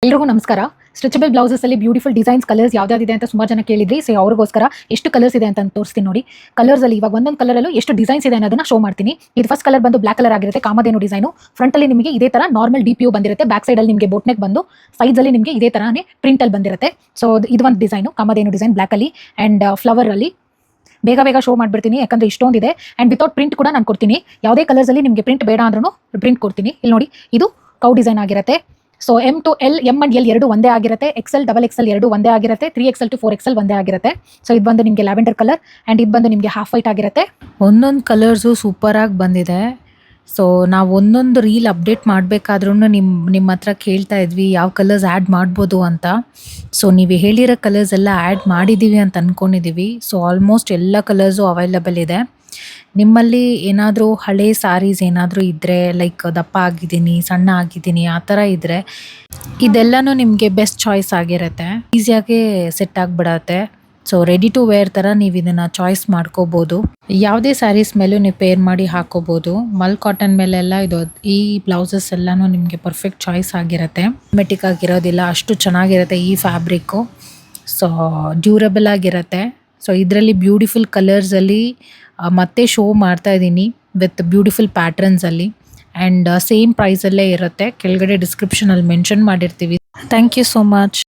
ಎಲ್ರಿಗೂ ನಮಸ್ಕಾರ. Stretchable blouses ಅಲ್ಲಿ ಬ್ಯೂಟಿಫುಲ್ ಡಿಸೈನ್ಸ್ ಕಲರ್ಸ್ ಯಾವ್ದಾದಿದೆ ಅಂತ ಸುಮಾರು ಜನ ಕೇಳಿದ್ರಿ. ಸೊ ಅವ್ರಿಗೋಸ್ಕರ ಎಷ್ಟು ಕಲರ್ಸ್ ಇದೆ ಅಂತ ತೋರಿಸ್ತೀನಿ ನೋಡಿ. ಕಲರ್ಸ್ ಅಲ್ಲಿ ಇವಾಗ ಒಂದೊಂದು ಕಲರ್ ಅಲ್ಲೂ ಎಷ್ಟು ಡಿಸೈನ್ಸ್ ಇದೆ ಅನ್ನೋದನ್ನ ಶೋ ಮಾಡ್ತೀನಿ. ಇದು ಫಸ್ಟ್ ಕಲರ್ ಬಂದು ಬ್ಲಾಕ್ ಕಲರ್ ಆಗಿರುತ್ತೆ, ಕಾಮಧೇನು ಡಿಸೈನು. ಫ್ರಂಟ್ ಅಲ್ಲಿ ನಿಮಗೆ ಇದೇ ತರ ನಾರ್ಮಲ್ ಡಿಪಿಯು ಬಂದಿರುತ್ತೆ, ಬ್ಯಾಕ್ ಸೈಡ್ ಅಲ್ಲಿ ನಿಮಗೆ ಬೋಟ್ನೆಕ್ ಬಂದು ಸೈಡ್ಸ್ ಅಲ್ಲಿ ನಿಮಗೆ ಇದೇ ತರಾನೇ ಪ್ರಿಂಟ್ ಅಲ್ಲಿ ಬಂದಿರುತ್ತೆ. ಸೊ ಇದು ಒಂದು ಡಿಸೈನು ಕಾಮಧೇನು ಡಿಸೈನ್ ಬ್ಲಾಕ್ ಅಲ್ಲಿ ಅಂಡ್ ಫ್ಲವರ್ ಅಲ್ಲಿ. ಬೇಗ ಶೋ ಮಾಡ್ಬಿಡ್ತೀನಿ ಯಾಕಂದ್ರೆ ಇಷ್ಟೊಂದಿದೆ ಅಂಡ್ ವಿತೌಟ್ ಪ್ರಿಂಟ್ ಕೂಡ ನಾನು ಕೊಡ್ತೀನಿ. ಯಾವುದೇ ಕಲರ್ಸ್ ಅಲ್ಲಿ ನಿಮಗೆ ಪ್ರಿಂಟ್ ಬೇಡ ಅಂದ್ರೂ ಪ್ರಿಂಟ್ ಕೊಡ್ತೀನಿ. ಇಲ್ಲಿ ನೋಡಿ, ಇದು ಕೌ ಡಿಸೈನ್ ಆಗಿರುತ್ತೆ. So M to L, M and L ಎರಡು ಒಂದೇ ಆಗಿರುತ್ತೆ, ಎಕ್ಸೆಲ್ ಡಬಲ್ ಎಕ್ಸೆಲ್ ಎರಡು ಒಂದೇ ಆಗಿರುತ್ತೆ, 3XL to 4XL ಒಂದೇ ಆಗಿರುತ್ತೆ. ಸೊ ಇದು ಬಂದು ನಿಮಗೆ ಲ್ಯಾವೆಂಡರ್ ಕಲರ್ ಅಂಡ್ ಇದು ಬಂದು ನಿಮಗೆ ಹಾಫ್ ವೈಟ್ ಆಗಿರುತ್ತೆ. ಒಂದೊಂದು ಕಲರ್ಸು ಸೂಪರಾಗಿ ಬಂದಿದೆ. ಸೊ ನಾವು ಒಂದೊಂದು ರೀಲ್ ಅಪ್ಡೇಟ್ ಮಾಡಬೇಕಾದ್ರೂ ನಿಮ್ಮ ಹತ್ರ ಕೇಳ್ತಾ ಇದ್ವಿ ಯಾವ ಕಲರ್ಸ್ ಆ್ಯಡ್ ಮಾಡ್ಬೋದು ಅಂತ. ಸೊ ನೀವು ಹೇಳಿರೋ ಕಲರ್ಸ್ ಎಲ್ಲ ಆ್ಯಡ್ ಮಾಡಿದ್ದೀವಿ ಅಂತ ಅಂದ್ಕೊಂಡಿದ್ದೀವಿ. ಸೊ ಆಲ್ಮೋಸ್ಟ್ ಎಲ್ಲ ಕಲರ್ಸು ಅವೈಲಬಲ್ ಇದೆ. ನಿಮ್ಮಲ್ಲಿ ಏನಾದರೂ ಹಳೆ ಸ್ಯಾರೀಸ್ ಏನಾದರೂ ಇದ್ದರೆ, ಲೈಕ್ ದಪ್ಪ ಆಗಿದ್ದೀನಿ, ಸಣ್ಣ ಆಗಿದ್ದೀನಿ, ಆ ಥರ ಇದ್ದರೆ ಇದೆಲ್ಲನೂ ನಿಮಗೆ ಬೆಸ್ಟ್ ಚಾಯ್ಸ್ ಆಗಿರುತ್ತೆ. ಈಸಿಯಾಗಿ ಸೆಟ್ ಆಗಿಬಿಡತ್ತೆ. ಸೊ ರೆಡಿ ಟು ವೇರ್ ಥರ ನೀವು ಇದನ್ನು ಚಾಯ್ಸ್ ಮಾಡ್ಕೋಬೋದು. ಯಾವುದೇ ಸ್ಯಾರೀಸ್ ಮೇಲೂ ನೀವು ಪೇರ್ ಮಾಡಿ ಹಾಕೋಬೋದು. ಮಲ್ ಕಾಟನ್ ಮೇಲೆಲ್ಲ ಈ ಬ್ಲೌಸಸ್ ಎಲ್ಲನೂ ನಿಮಗೆ ಪರ್ಫೆಕ್ಟ್ ಚಾಯ್ಸ್ ಆಗಿರುತ್ತೆ. ಮೆಟಿಕ್ ಆಗಿರೋದಿಲ್ಲ, ಅಷ್ಟು ಚೆನ್ನಾಗಿರುತ್ತೆ ಈ ಫ್ಯಾಬ್ರಿಕ್ಕು. ಸೊ ಡ್ಯೂರಬಲ್ ಆಗಿರುತ್ತೆ. ಸೊ ಇದರಲ್ಲಿ ಬ್ಯೂಟಿಫುಲ್ ಕಲರ್ಸಲ್ಲಿ ಮತ್ತೆ ಶೋ ಮಾಡ್ತಾ ಇದ್ದೀನಿ ವಿತ್ ಬ್ಯೂಟಿಫುಲ್ ಪ್ಯಾಟ್ರನ್ಸಲ್ಲಿ ಆ್ಯಂಡ್ ಸೇಮ್ ಪ್ರೈಸಲ್ಲೇ ಇರುತ್ತೆ. ಕೆಳಗಡೆ ಡಿಸ್ಕ್ರಿಪ್ಷನಲ್ಲಿ ಮೆನ್ಷನ್ ಮಾಡಿರ್ತೀವಿ. Thank you so much.